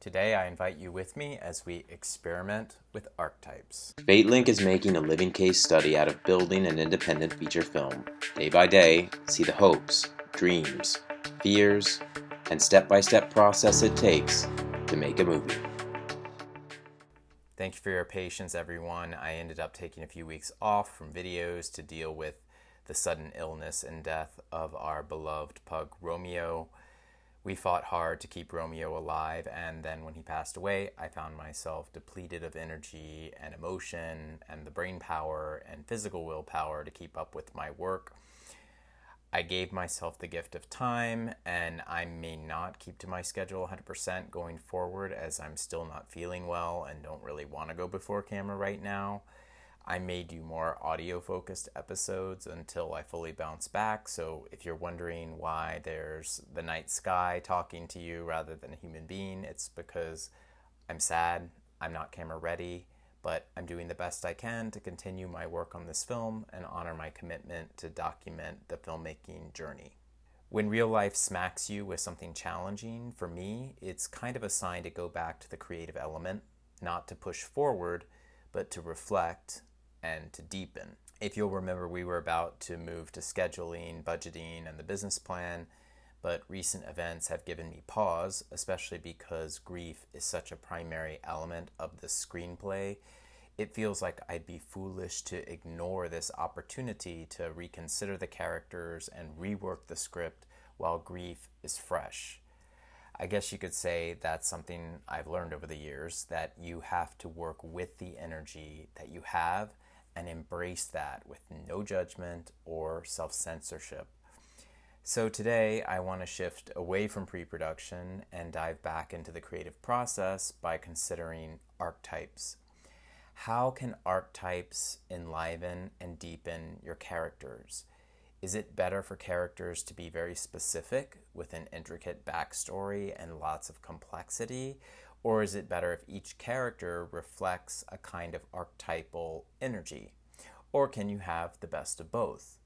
Today I invite you with me as we experiment with archetypes. FateLink is making a living case study out of building an independent feature film. Day by day, see the hopes, dreams, fears, and step-by-step process it takes to make a movie. Thank you for your patience, everyone. I ended up taking a few weeks off from videos to deal with the sudden illness and death of our beloved pug Romeo. We fought hard to keep Romeo alive, and then when he passed away, I found myself depleted of energy and emotion and the brain power and physical willpower to keep up with my work. I gave myself the gift of time, and I may not keep to my schedule 100% going forward as I'm still not feeling well and don't really want to go before camera right now. I may do more audio-focused episodes until I fully bounce back, so if you're wondering why there's the night sky talking to you rather than a human being, it's because I'm sad, I'm not camera ready, but I'm doing the best I can to continue my work on this film and honor my commitment to document the filmmaking journey. When real life smacks you with something challenging, for me, it's kind of a sign to go back to the creative element, not to push forward, but to reflect and to deepen. If you'll remember, we were about to move to scheduling, budgeting, and the business plan, but recent events have given me pause, especially because grief is such a primary element of the screenplay. It feels like I'd be foolish to ignore this opportunity to reconsider the characters and rework the script while grief is fresh. I guess you could say that's something I've learned over the years, that you have to work with the energy that you have and embrace that with no judgment or self-censorship. So today I want to shift away from pre-production and dive back into the creative process by considering archetypes. How can archetypes enliven and deepen your characters? Is it better for characters to be very specific with an intricate backstory and lots of complexity? Or is it better if each character reflects a kind of archetypal energy? Or can you have the best of both?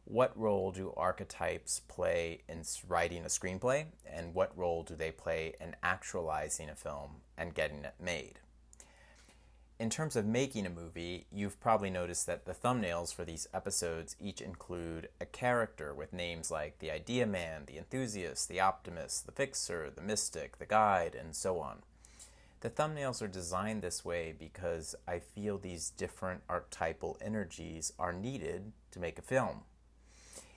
What role do archetypes play in writing a screenplay? And what role do they play in actualizing a film and getting it made? In terms of making a movie, you've probably noticed that the thumbnails for these episodes each include a character with names like the Idea Man, the Enthusiast, the Optimist, the Fixer, the Mystic, the Guide, and so on. The thumbnails are designed this way because I feel these different archetypal energies are needed to make a film.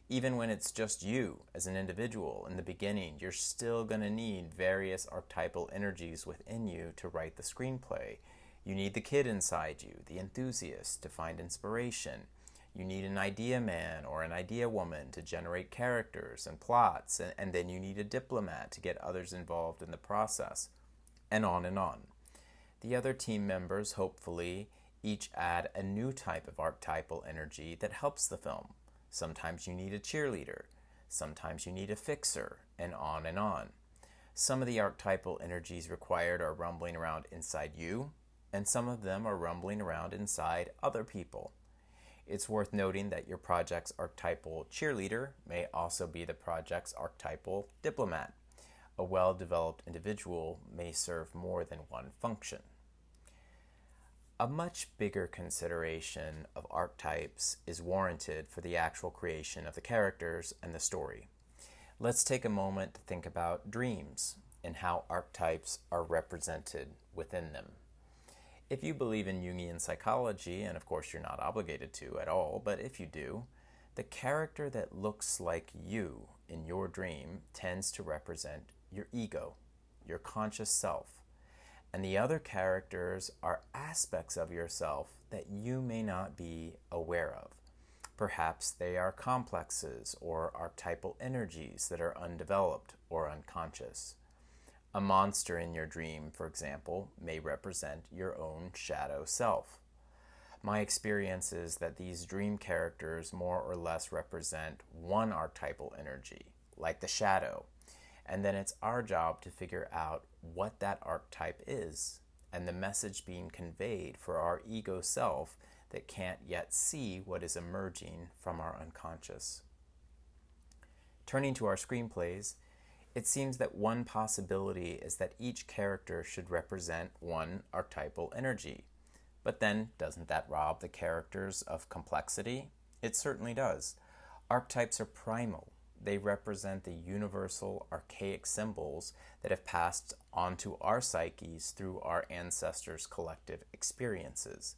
Even when it's just you as an individual in the beginning, you're still going to need various archetypal energies within you to write the screenplay. You need the kid inside you, the enthusiast, to find inspiration. You need an idea man or an idea woman to generate characters and plots, and then you need a diplomat to get others involved in the process, and on and on. The other team members, hopefully, each add a new type of archetypal energy that helps the film. Sometimes you need a cheerleader, sometimes you need a fixer, and on and on. Some of the archetypal energies required are rumbling around inside you, and some of them are rumbling around inside other people. It's worth noting that your project's archetypal cheerleader may also be the project's archetypal diplomat. A well-developed individual may serve more than one function. A much bigger consideration of archetypes is warranted for the actual creation of the characters and the story. Let's take a moment to think about dreams and how archetypes are represented within them. If you believe in Jungian psychology, and of course you're not obligated to at all, but if you do, the character that looks like you in your dream tends to represent your ego, your conscious self. And the other characters are aspects of yourself that you may not be aware of. Perhaps they are complexes or archetypal energies that are undeveloped or unconscious. A monster in your dream, for example, may represent your own shadow self. My experience is that these dream characters more or less represent one archetypal energy, like the shadow, and then it's our job to figure out what that archetype is and the message being conveyed for our ego self that can't yet see what is emerging from our unconscious. Turning to our screenplays, It seems that one possibility is that each character should represent one archetypal energy. But then, doesn't that rob the characters of complexity? It certainly does. Archetypes are primal. They represent the universal, archaic symbols that have passed onto our psyches through our ancestors' collective experiences.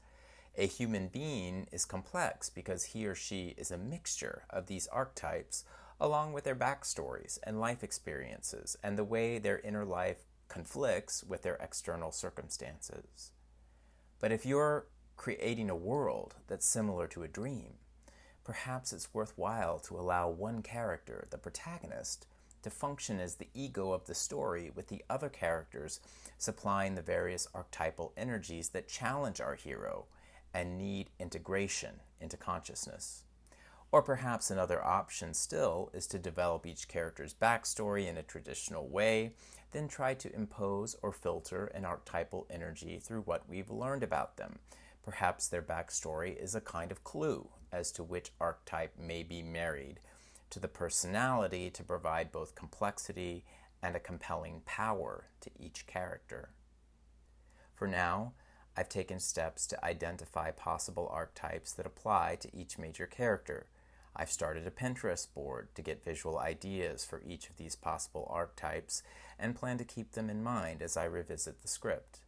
A human being is complex because he or she is a mixture of these archetypes along with their backstories and life experiences and the way their inner life conflicts with their external circumstances. But if you're creating a world that's similar to a dream, perhaps it's worthwhile to allow one character, the protagonist, to function as the ego of the story, with the other characters supplying the various archetypal energies that challenge our hero and need integration into consciousness. Or perhaps another option still is to develop each character's backstory in a traditional way, then try to impose or filter an archetypal energy through what we've learned about them. Perhaps their backstory is a kind of clue as to which archetype may be married to the personality to provide both complexity and a compelling power to each character. For now, I've taken steps to identify possible archetypes that apply to each major character. I've started a Pinterest board to get visual ideas for each of these possible archetypes and plan to keep them in mind as I revisit the script.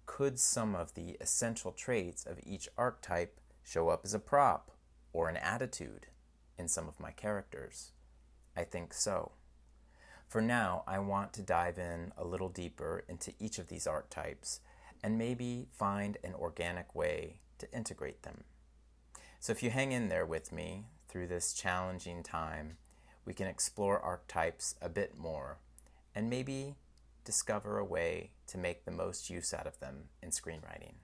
Could some of the essential traits of each archetype show up as a prop or an attitude in some of my characters? I think so. For now, I want to dive in a little deeper into each of these archetypes and maybe find an organic way to integrate them. So if you hang in there with me through this challenging time, we can explore archetypes a bit more and maybe discover a way to make the most use out of them in screenwriting.